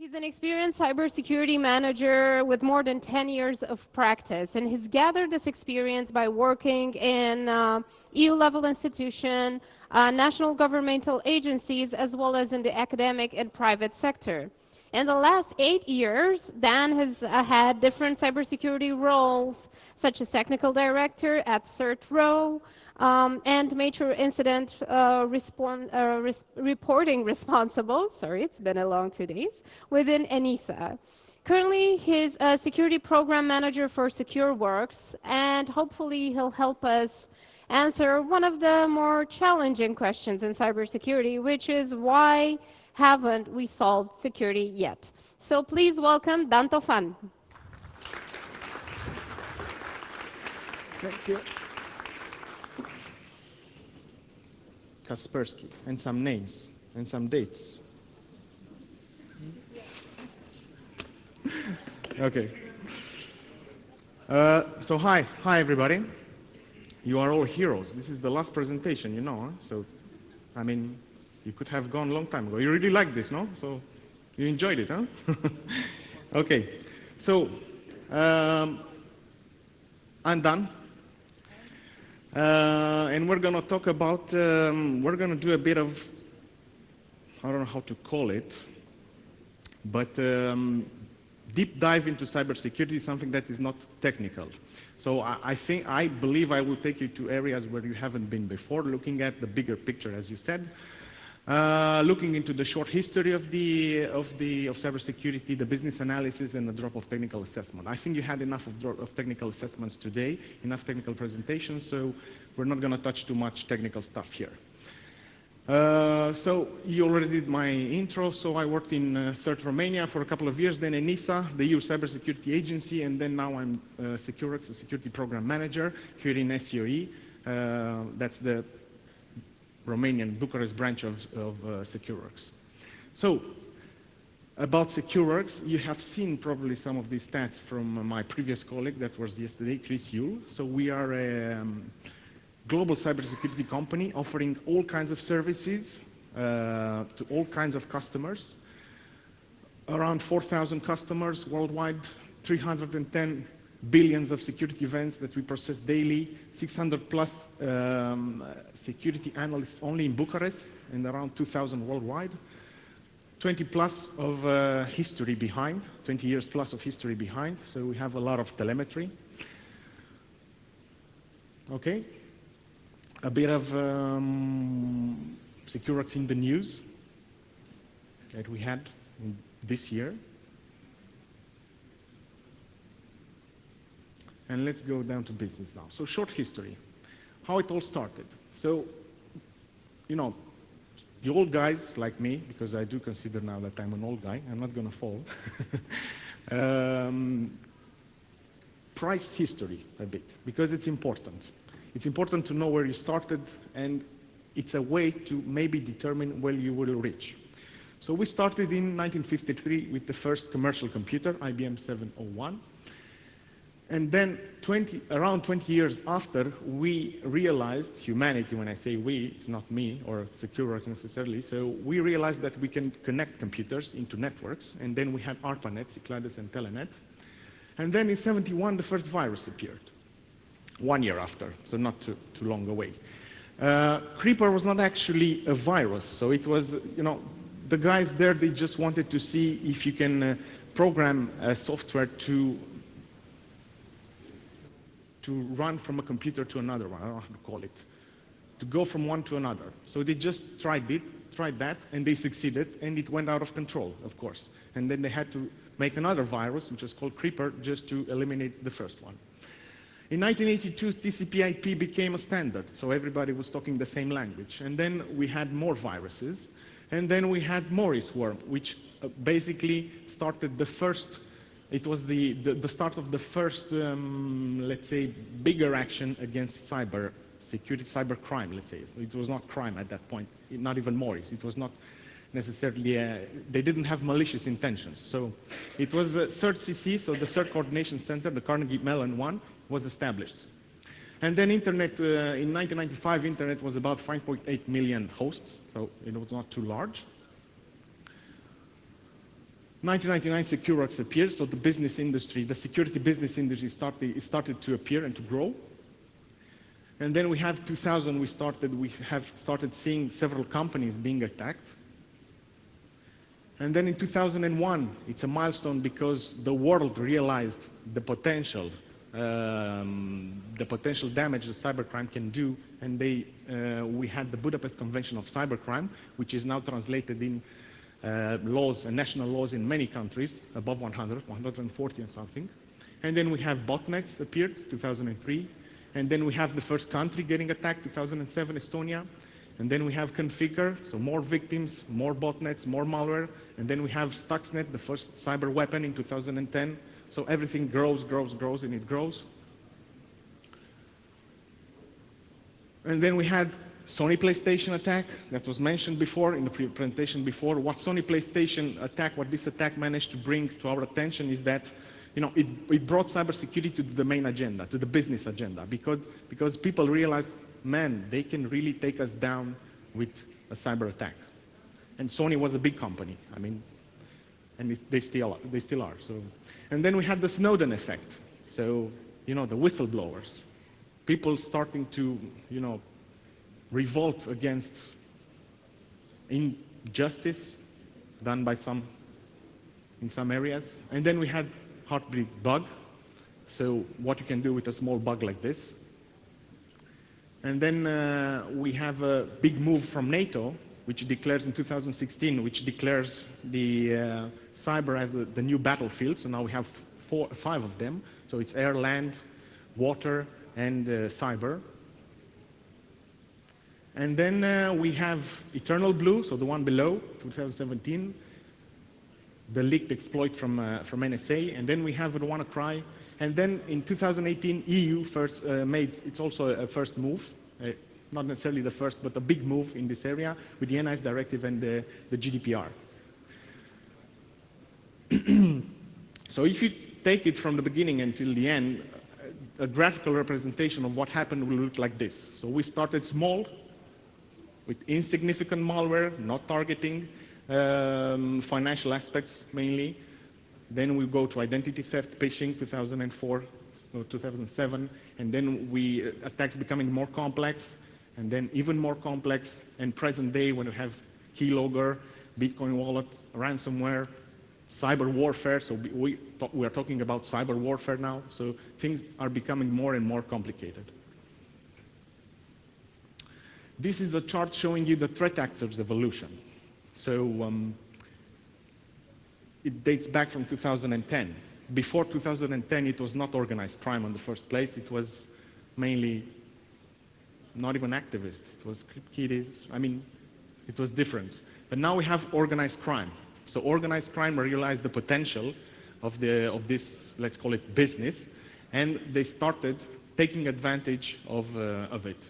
He's an experienced cybersecurity manager with more than 10 years of practice, and he's gathered this experience by working in EU-level institution, national governmental agencies, as well as in the academic and private sector. In the last 8 years, Dan has had different cybersecurity roles, such as technical director at CERT-RO, and major incident reporting responsible, sorry, it's been a long 2 days, within ENISA. Currently, he's a security program manager for SecureWorks, and hopefully he'll help us answer one of the more challenging questions in cybersecurity, which is why haven't we solved security yet? So please welcome Dan Tofan. Thank you. Kaspersky, and some names, and some dates. Okay. So hi everybody. You are all heroes. This is the last presentation, you know, huh? So, I mean, you could have gone a long time ago. You really like this, no? So, you enjoyed it, huh? Okay. So, I'm done. And we're going to talk about, we're going to do a bit of, I don't know how to call it, but deep dive into cybersecurity is something that is not technical. So I believe I will take you to areas where you haven't been before, looking at the bigger picture, as you said, looking into the short history of cybersecurity, the business analysis, and the drop of technical assessment. I think you had enough of technical assessments today, enough technical presentations, so we're not going to touch too much technical stuff here. So you already did my intro. So I worked in CERT Romania for a couple of years, then ENISA, the EU cybersecurity agency, and then now I'm SecureWorks, a security program manager here in SCOE. That's the Romanian Bucharest branch of SecureWorks. So, about SecureWorks, you have seen probably some of these stats from my previous colleague that was yesterday, Chris Yule. So we are a global cybersecurity company offering all kinds of services to all kinds of customers. Around 4,000 customers worldwide, 310 billions of security events that we process daily, 600 plus security analysts only in Bucharest, and around 2,000 worldwide. 20 plus of history behind, 20 years plus of history behind, so we have a lot of telemetry. Okay, a bit of SecureWorks in the news that we had this year. And let's go down to business now. So short history, how it all started. So, you know, the old guys like me, because I do consider now that I'm an old guy, I'm not going to fall, price history a bit, because it's important. It's important to know where you started, and it's a way to maybe determine where you will reach. So we started in 1953 with the first commercial computer, IBM 701. And then around 20 years after, we realized, humanity, when I say we, it's not me or SecureWorks necessarily, so we realized that we can connect computers into networks, and then we had ARPANET, Cyclades and Telenet. And then in 71, the first virus appeared, 1 year after, so not too long away. Creeper was not actually a virus, so it was, you know, the guys there, they just wanted to see if you can program a software to run from a computer to another one, I don't know how to call it, to go from one to another. So they just tried that, and they succeeded, and it went out of control, of course. And then they had to make another virus, which was called Creeper, just to eliminate the first one. In 1982, TCP/IP became a standard, so everybody was talking the same language. And then we had more viruses, and then we had Maurice Worm, which basically started the first. It was the start of the first, let's say, bigger action against cyber security, cyber crime, let's say. So it was not crime at that point, not even Maurice. It was not necessarily, they didn't have malicious intentions. So it was CERT-CC, so the CERT Coordination Center, the Carnegie Mellon one, was established. And then Internet, in 1995, Internet was about 5.8 million hosts, so it was not too large. 1999, Secureworks appeared, so the business industry, the security business industry started to appear and to grow. And then we have 2000, we have started seeing several companies being attacked. And then in 2001, it's a milestone because the world realized the potential damage that cybercrime can do, and we had the Budapest Convention of Cybercrime, which is now translated in laws and national laws in many countries, above 100, 140 and something. And then we have botnets appeared, 2003. And then we have the first country getting attacked, 2007, Estonia. And then we have Configure, so more victims, more botnets, more malware. And then we have Stuxnet, the first cyber weapon in 2010. So everything grows, and it grows. And then we had Sony PlayStation attack that was mentioned before in the presentation before. What Sony PlayStation attack, what this attack managed to bring to our attention is that it brought cybersecurity to the main agenda, to the business agenda, because people realized, man, they can really take us down with a cyber attack. And Sony was a big company, and they still are. So, and then we had the Snowden effect. So, the whistleblowers, people starting to, revolt against injustice done by in some areas. And then we had Heartbleed bug, so what you can do with a small bug like this. And then we have a big move from NATO, which declares in 2016, which declares the cyber as the new battlefield. So now we have 5 of them. So it's air, land, water, and cyber. And then we have Eternal Blue, so the one below, 2017. The leaked exploit from NSA, and then we have WannaCry, and then in 2018, EU first it's also a first move, not necessarily the first, but a big move in this area with the NIS directive and the GDPR. So if you take it from the beginning until the end, a graphical representation of what happened will look like this. So we started small, with insignificant malware, not targeting financial aspects mainly. Then we go to identity theft, phishing, 2004, 2007, and then attacks becoming more complex, and then even more complex, and present day when we have keylogger, Bitcoin wallet, ransomware, cyber warfare, so we are talking about cyber warfare now, so things are becoming more and more complicated. This is a chart showing you the threat actors evolution. So it dates back from 2010. Before 2010, it was not organized crime in the first place. It was mainly not even activists. It was script kiddies. It was different. But now we have organized crime. So organized crime realized the potential of this, let's call it business, and they started taking advantage of it.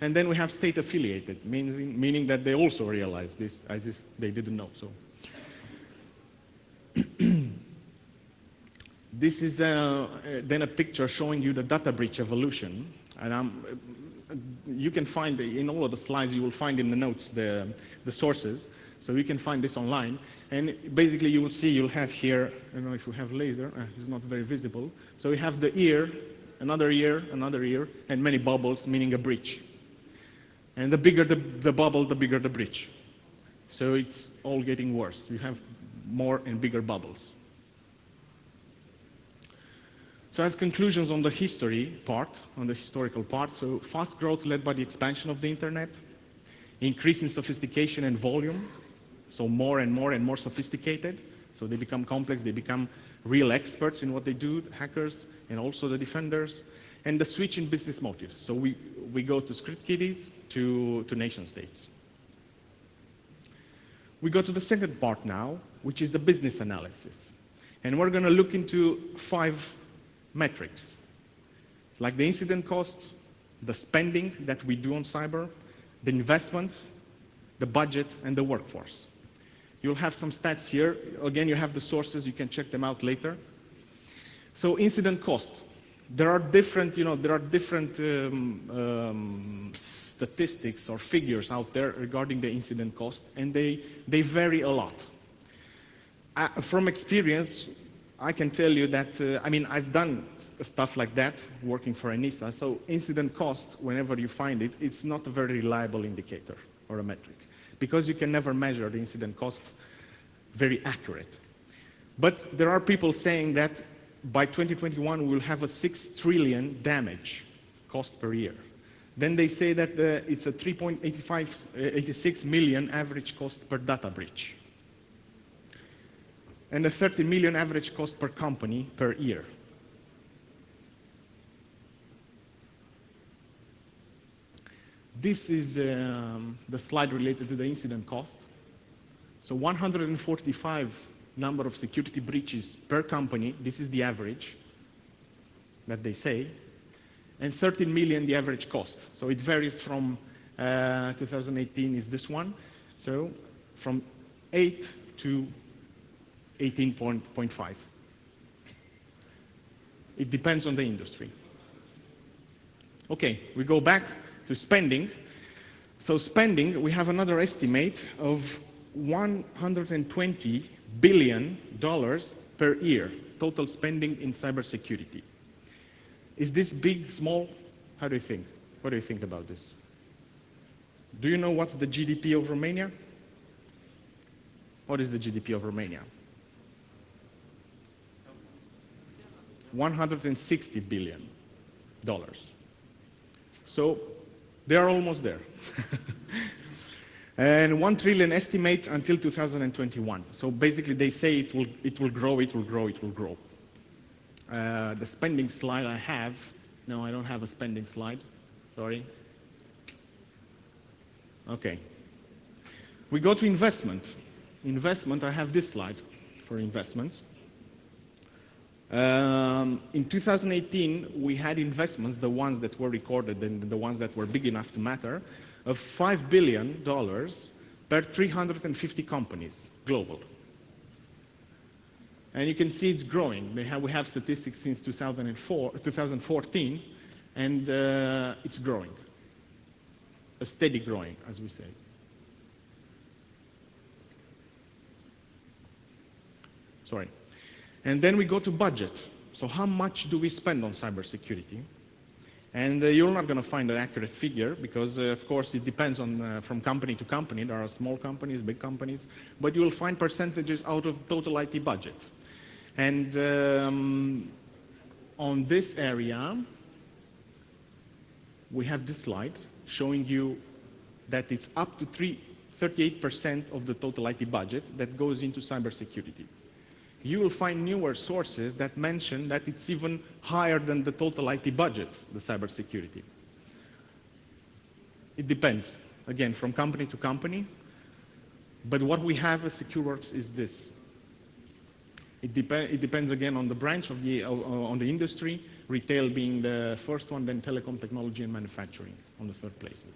And then we have state-affiliated, meaning that they also realized this as if they didn't know. So this is then a picture showing you the data breach evolution. And you can find, in all of the slides, you will find in the notes the sources. So you can find this online. And basically you will see, you'll have here, I don't know if we have laser, it's not very visible. So we have the ear, another ear, and many bubbles, meaning a breach. And the bigger the bubble, the bigger the breach. So it's all getting worse. You have more and bigger bubbles. So as conclusions on the history part, on the historical part, so fast growth led by the expansion of the internet, increase in sophistication and volume, so more and more sophisticated, so they become complex, they become real experts in what they do, hackers, and also the defenders, and the switch in business motives. So we go to script kiddies to nation states. We go to the second part now, which is the business analysis. And we're going to look into 5 metrics, like the incident cost, the spending that we do on cyber, the investments, the budget, and the workforce. You'll have some stats here. Again, you have the sources. You can check them out later. So incident cost. There are different, statistics or figures out there regarding the incident cost, and they vary a lot. From experience, I can tell you that, I mean, I've done stuff like that working for ENISA, so incident cost, whenever you find it, it's not a very reliable indicator or a metric, because you can never measure the incident cost very accurate. But there are people saying that by 2021 we will have a 6 trillion damage cost per year. Then they say that it's a 3.86 million average cost per data breach, and a 30 million average cost per company per year. This is the slide related to the incident cost. So 145 number of security breaches per company, this is the average that they say, and 13 million the average cost. So it varies from 2018 is this one, so from 8 to 18.5. It depends on the industry. Okay, we go back to spending. So spending, we have another estimate of $120 billion per year, total spending in cybersecurity. Is this big, small? How do you think? What do you think about this? Do you know what's the GDP of Romania? What is the GDP of Romania? $160 billion. So they are almost there. And 1 trillion estimate until 2021. So basically they say it will grow, it will grow, it will grow. The spending slide I have, no, I don't have a spending slide, sorry. Okay. We go to investment. Investment, I have this slide for investments. In 2018, we had investments, the ones that were recorded and the ones that were big enough to matter, of $5 billion per 350 companies, global. And you can see it's growing. We have statistics since 2014, and it's growing. A steady growing, as we say. Sorry. And then we go to budget. So how much do we spend on cybersecurity? And you're not going to find an accurate figure because, of course, it depends on from company to company. There are small companies, big companies, but you will find percentages out of total IT budget. And on this area, we have this slide showing you that it's up to 38% of the total IT budget that goes into cybersecurity. You will find newer sources that mention that it's even higher than the total IT budget, the cybersecurity. It depends, again, from company to company. But what we have as SecureWorks is this. It depends again on the branch of on the industry, retail being the first one, then telecom, technology, and manufacturing on the third place.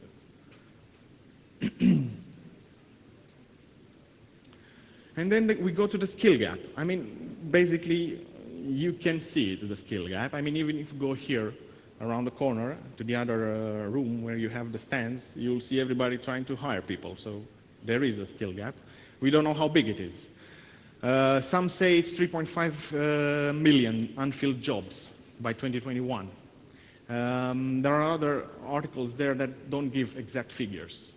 And then we go to the skill gap. I mean, basically, you can see it, the skill gap. I mean, even if you go here around the corner to the other room where you have the stands, you'll see everybody trying to hire people. So there is a skill gap. We don't know how big it is. Some say it's 3.5 million unfilled jobs by 2021. There are other articles there that don't give exact figures.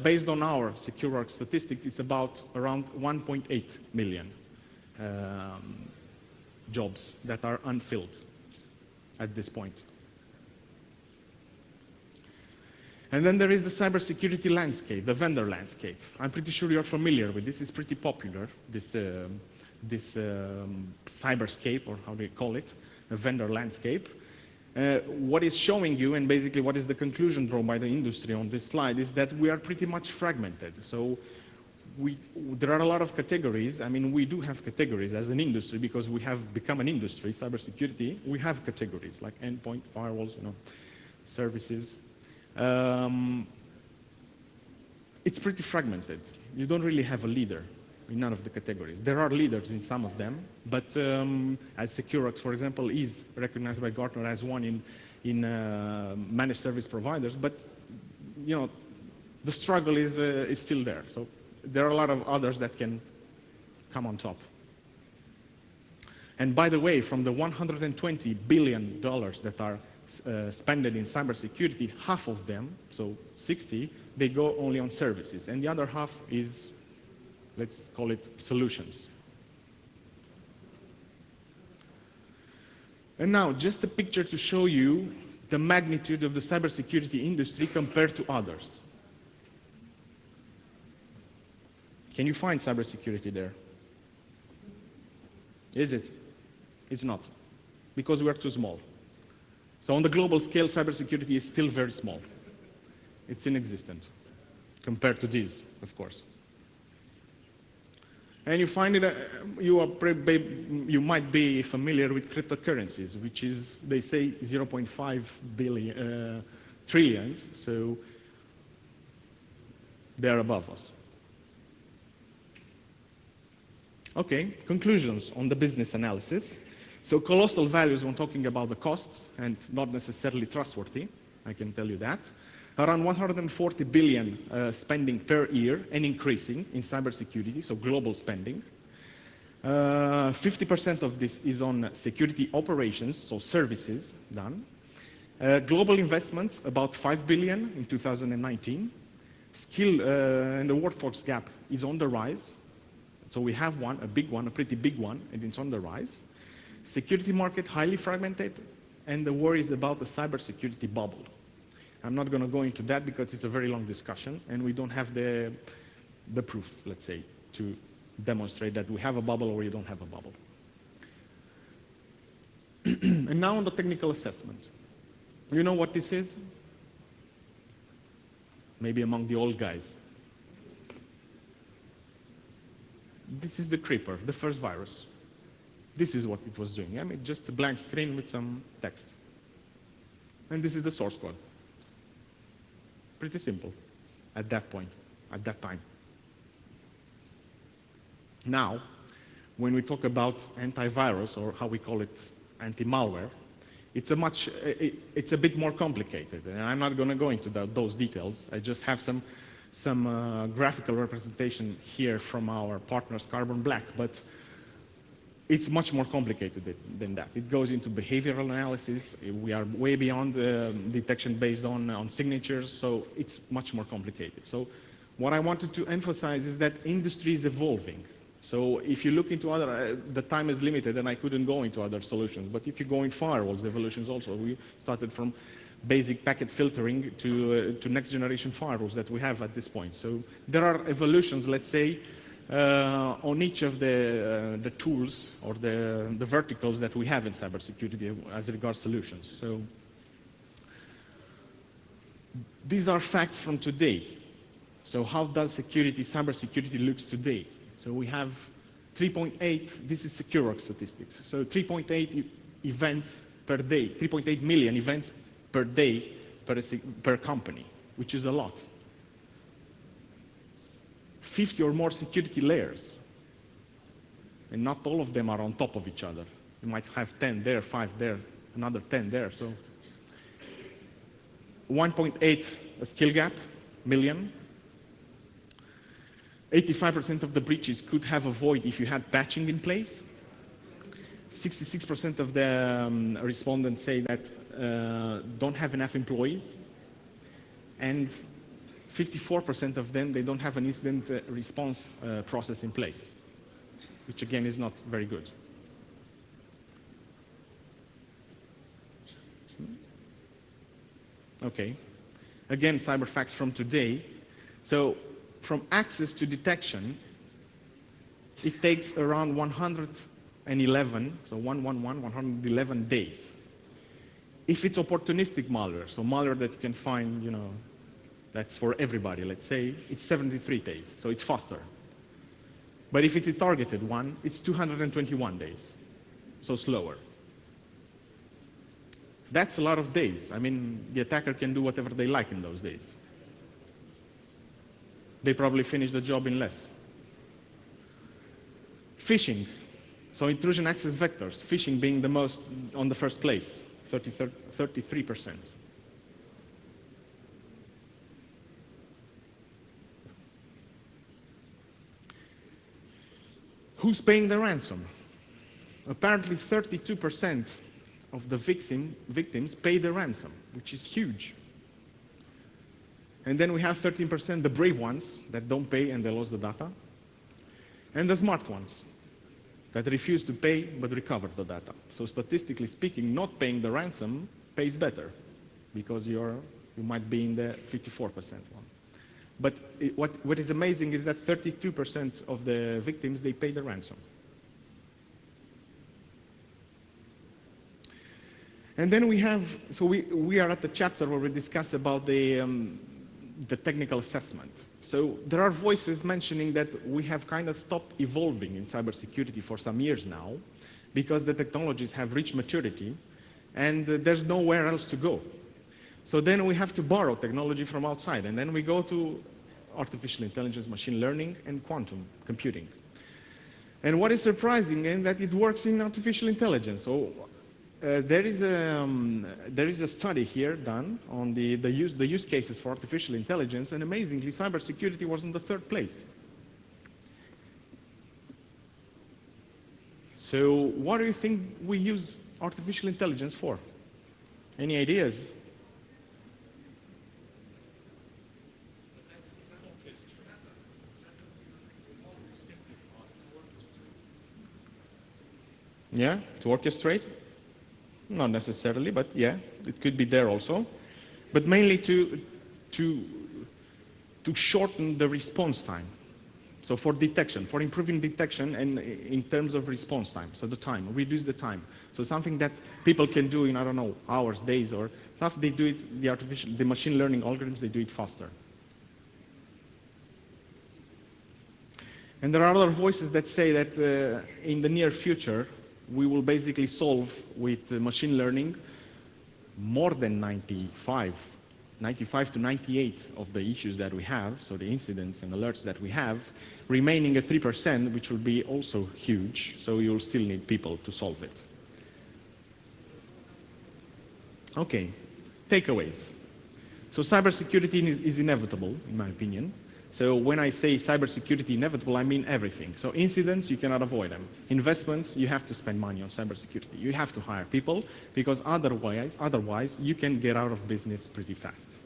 Based on our SecureWorks statistics, it's about around 1.8 million jobs that are unfilled at this point. And then there is the cybersecurity landscape, the vendor landscape. I'm pretty sure you're familiar with this. It's pretty popular, this cyberscape, or how do you call it, a vendor landscape. What is showing you, and basically what is the conclusion drawn by the industry on this slide, is that we are pretty much fragmented. So there are a lot of categories. I mean, we do have categories as an industry because we have become an industry, cybersecurity. We have categories like endpoint, firewalls, services. It's pretty fragmented. You don't really have a leader in none of the categories. There are leaders in some of them, but as SecureWorks, for example, is recognized by Gartner as one in managed service providers, but the struggle is still there. So there are a lot of others that can come on top. And by the way, from the $120 billion that are spent in cybersecurity, half of them, so 60, they go only on services, and the other half is, let's call it, solutions. And now, just a picture to show you the magnitude of the cybersecurity industry compared to others. Can you find cybersecurity there? Is it? It's not, because we are too small. So on the global scale, cybersecurity is still very small. It's inexistent compared to these, of course. And you find it, you might be familiar with cryptocurrencies, which is, they say, 0.5 trillions, so they're above us. Okay, conclusions on the business analysis. So colossal values when talking about the costs, and not necessarily trustworthy, I can tell you that. Around 140 billion spending per year and increasing in cybersecurity, so global spending. 50% of this is on security operations, so services done. Global investments, about 5 billion in 2019. Skill and the workforce gap is on the rise. So we have one, a big one, a pretty big one, and it's on the rise. Security market, highly fragmented, and the worry is about the cybersecurity bubble. I'm not going to go into that because it's a very long discussion, and we don't have the proof, let's say, to demonstrate that we have a bubble or we don't have a bubble. And now on the technical assessment. You know what this is? Maybe among the old guys. This is the creeper, the first virus. This is what it was doing. I mean, just a blank screen with some text. And this is the source code. Pretty simple at that point, at that time. Now, when we talk about antivirus, or how we call it, anti-malware, it's a bit more complicated. And I'm not going to go into those details. I just have some graphical representation here from our partners, Carbon Black, but it's much more complicated than that. It goes into behavioral analysis. We are way beyond detection based on signatures, so it's much more complicated. So what I wanted to emphasize is that industry is evolving. So if you look into other, the time is limited and I couldn't go into other solutions, but if you go in firewalls, evolutions also, we started from basic packet filtering to next generation firewalls that we have at this point. So there are evolutions, let's say, on each of the tools or the verticals that we have in cybersecurity as regards solutions. So these are facts from today. So how does cybersecurity looks today? So we have 3.8, this is SecureWorks statistics. So 3.8 events per day, 3.8 million events per day per company, which is a lot. 50 or more security layers. And not all of them are on top of each other. You might have 10 there, 5 there, another 10 there. So 1.8 skill gap, million. 85% of the breaches could have avoided if you had patching in place. 66% of the respondents say that don't have enough employees. And 54% of them, they don't have an incident response process in place, which again is not very good. Okay. Again, cyber facts from today. So from access to detection, it takes around 111, so 111 days. If it's opportunistic malware, so malware that you can find, you know, that's for everybody, let's say, it's 73 days, so it's faster. But if it's a targeted one, it's 221 days, so slower. That's a lot of days. I mean, the attacker can do whatever they like in those days. They probably finish the job in less. Phishing, so intrusion access vectors, phishing being the most on the first place, 33%. who's paying the ransom? Apparently 32% of the victims pay the ransom, which is huge. And then we have 13%, the brave ones, that don't pay and they lost the data. And the smart ones, that refuse to pay but recover the data. So statistically speaking, not paying the ransom pays better, because you might be in the 54% one. But what is amazing is that 32% of the victims, they pay the ransom. And then we have, so we are at the chapter where we discuss about the technical assessment. So there are voices mentioning that we have kind of stopped evolving in cybersecurity for some years now, because the technologies have reached maturity and there's nowhere else to go. So then we have to borrow technology from outside, and then we go to artificial intelligence, machine learning, and quantum computing. And what is surprising is that it works in artificial intelligence. So there is a study here done on the use cases for artificial intelligence, and amazingly, cybersecurity was in the 3rd place. So what do you think we use artificial intelligence for? Any ideas? Yeah, to orchestrate? Not necessarily, but yeah, it could be there also. But mainly to shorten the response time. So for detection, for improving detection and in terms of response time, so the time, reduce the time. So something that people can do in, I don't know, hours, days, or stuff, they do it, the machine learning algorithms, they do it faster. And there are other voices that say that in the near future, we will basically solve with machine learning more than 95 to 98 of the issues that we have, so the incidents and alerts that we have, remaining at 3%, which will be also huge, so you'll still need people to solve it. Okay, takeaways. So cybersecurity is inevitable, in my opinion. So when I say cybersecurity inevitable, I mean everything. So incidents, you cannot avoid them. Investments, you have to spend money on cybersecurity. You have to hire people, because otherwise you can get out of business pretty fast.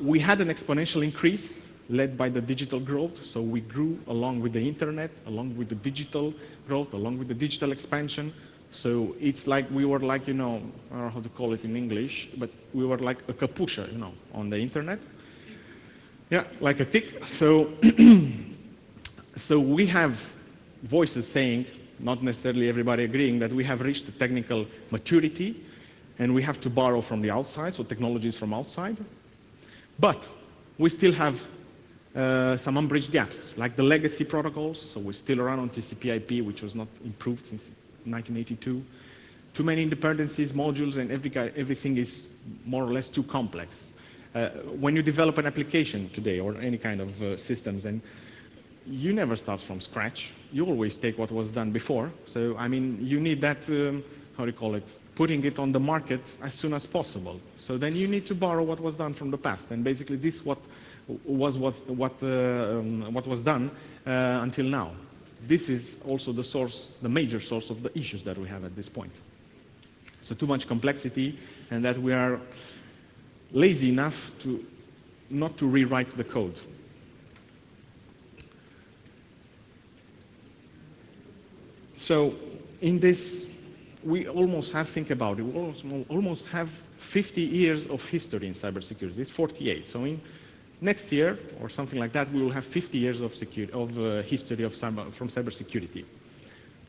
We had an exponential increase led by the digital growth. So we grew along with the internet, along with the digital growth, along with the digital expansion. So it's like we were like, I don't know how to call it in English, but we were like a kapusha, on the internet. Yeah, like a tick. So, so we have voices saying, not necessarily everybody agreeing, that we have reached the technical maturity and we have to borrow from the outside, so technologies from outside. But we still have some unbridged gaps, like the legacy protocols. So we're still around on TCP/IP, which was not improved since 1982. Too many dependencies, modules, and everything is more or less too complex. When you develop an application today or any kind of systems, and you never start from scratch. You always take what was done before. So, I mean, you need that, how do you call it, putting it on the market as soon as possible. So then you need to borrow what was done from the past. And basically this what was done until now. This is also the source, the major source of the issues that we have at this point. So too much complexity, and that we are lazy enough not to rewrite the code. So in this, we almost have, think about it, we almost have 50 years of history in cybersecurity. It's 48. So in next year, or something like that, we will have 50 years of history from cybersecurity.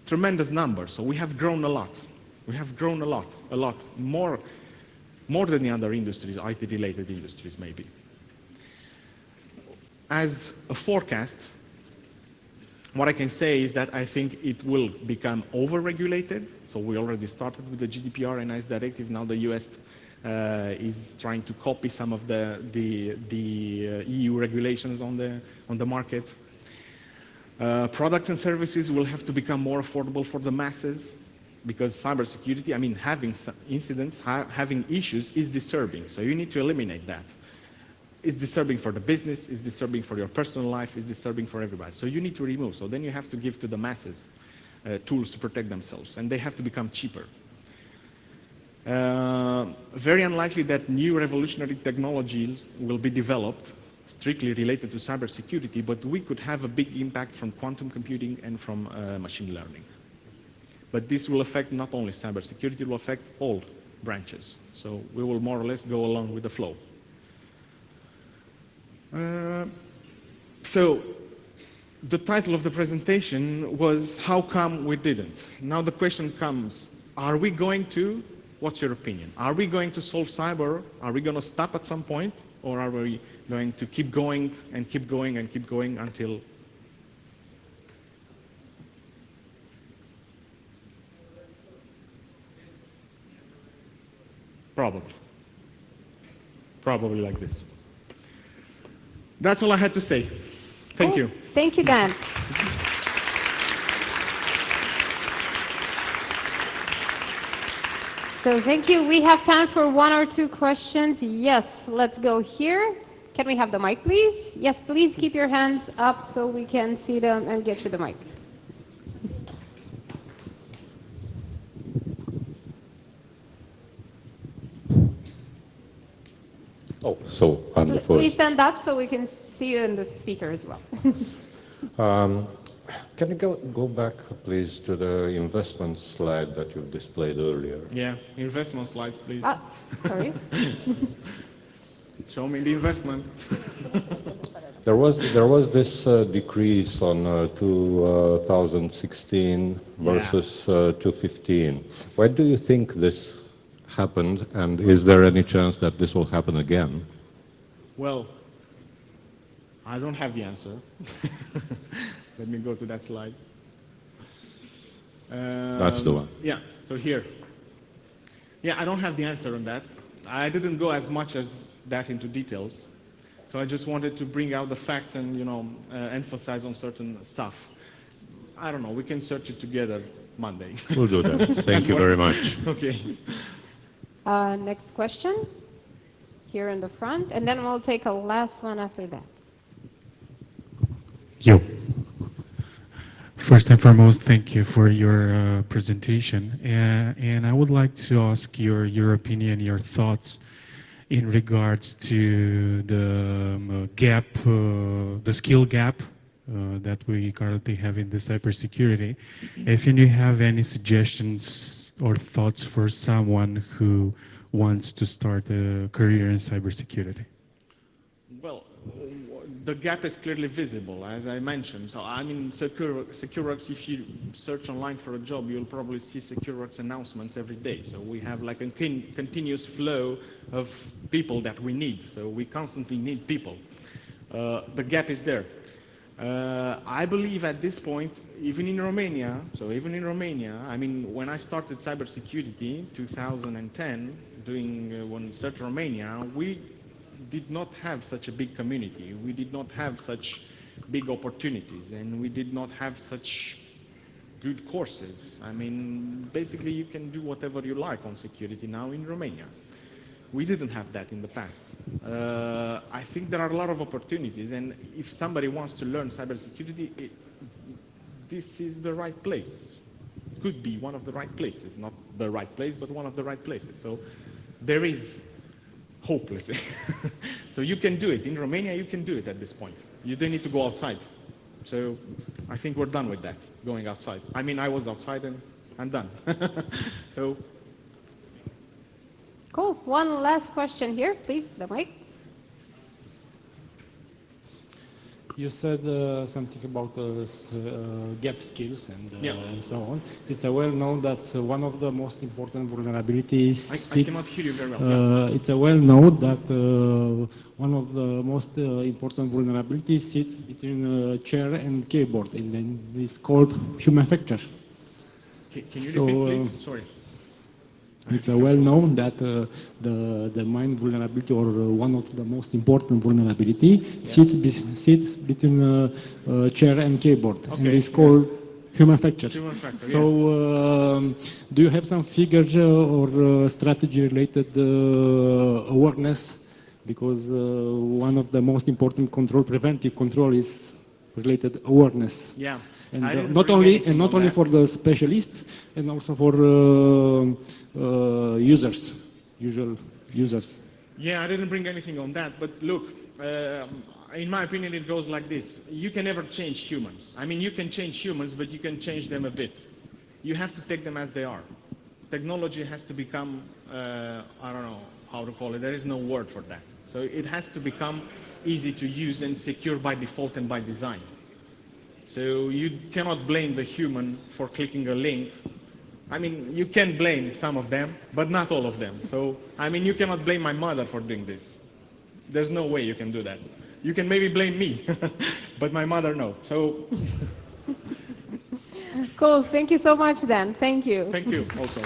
Tremendous number. So we have grown a lot. We have grown a lot, more than the other industries, IT-related industries, maybe. As a forecast, what I can say is that I think it will become over-regulated. So we already started with the GDPR and NIS directive. Now the US is trying to copy some of the EU regulations on the market. Products and services will have to become more affordable for the masses, because cybersecurity, I mean, having incidents, having issues is disturbing. So you need to eliminate that. it's disturbing for the business, it's disturbing for your personal life, it's disturbing for everybody. So you need to remove. So then you have to give to the masses tools to protect themselves, and they have to become cheaper. Very unlikely that new revolutionary technologies will be developed strictly related to cybersecurity, but we could have a big impact from quantum computing and from machine learning. But this will affect not only cybersecurity, it will affect all branches. So we will more or less go along with the flow. So the title of the presentation was How Come We Didn't? Now the question comes, are we going to, what's your opinion? Are we going to solve cyber? Are we going to stop at some point? Or are we going to keep going and keep going and keep going until... Probably. Probably like this. That's all I had to say. Thank you. Thank you, Dan. So thank you. We have time for one or two questions. Yes, let's go here. Can we have the mic, please? Yes, please keep your hands up so we can see them and get you the mic. Oh, so I'm the first. Please stand up so we can see you in the speaker as well. Can you go back, please, to the investment slide that you displayed earlier? Yeah, investment slides, please. Sorry. Show me the investment. There was this decrease on 2016 versus 2015. Why do you think this happened, and is there any chance that this will happen again? Well, I don't have the answer. Let me go to that slide. That's the one. Yeah, so here. Yeah, I don't have the answer on that. I didn't go as much as that into details. So I just wanted to bring out the facts and, you know, emphasize on certain stuff. I don't know, we can search it together Monday. We'll do that. Thank you very much. Okay. Next question, here in the front, and then we'll take a last one after that. Yo. First and foremost, thank you for your presentation. And I would like to ask your opinion, your thoughts in regards to the gap, the skill gap that we currently have in the cybersecurity. If you have any suggestions or thoughts for someone who wants to start a career in cybersecurity. Well, the gap is clearly visible, as I mentioned. So, I mean, SecureWorks, if you search online for a job, you'll probably see SecureWorks announcements every day. So we have like a continuous flow of people that we need. So we constantly need people. The gap is there. I believe at this point, even in Romania, I mean, when I started cybersecurity in 2010, doing one Cert Romania, we did not have such a big community. We did not have such big opportunities, and we did not have such good courses. I mean, basically you can do whatever you like on security now in Romania. We didn't have that in the past. I think there are a lot of opportunities, and if somebody wants to learn cybersecurity, this is the right place. Could be one of the right places, not the right place, but one of the right places. So there is hope, let's say. So you can do it. In Romania, you can do it at this point. You don't need to go outside. So I think we're done with that, going outside. I mean, I was outside and I'm done. So. Cool. One last question here, please, the mic. You said something about gap skills and so on. It's well known that one of the most important vulnerabilities... I cannot hear you very well. It's well known that one of the most important vulnerabilities sits between chair and keyboard, and then it's called human factor. Can you repeat, please? Sorry. It's well known that the main vulnerability, or one of the most important vulnerability, sits between chair and keyboard, and it's called human factor. Human factor. So, do you have some figures or strategy-related awareness because one of the most important preventive control is related awareness. Yeah. And not only for the specialists, and also for usual users. Yeah, I didn't bring anything on that, but look, in my opinion, it goes like this. You can never change humans. I mean, you can change humans, but you can change them a bit. You have to take them as they are. Technology has to become, I don't know how to call it, there is no word for that. So it has to become easy to use and secure by default and by design. So you cannot blame the human for clicking a link. I mean, you can blame some of them, but not all of them. So, I mean, you cannot blame my mother for doing this. There's no way you can do that. You can maybe blame me, but my mother, no. So. Cool. Thank you so much, Dan. Thank you. Thank you also.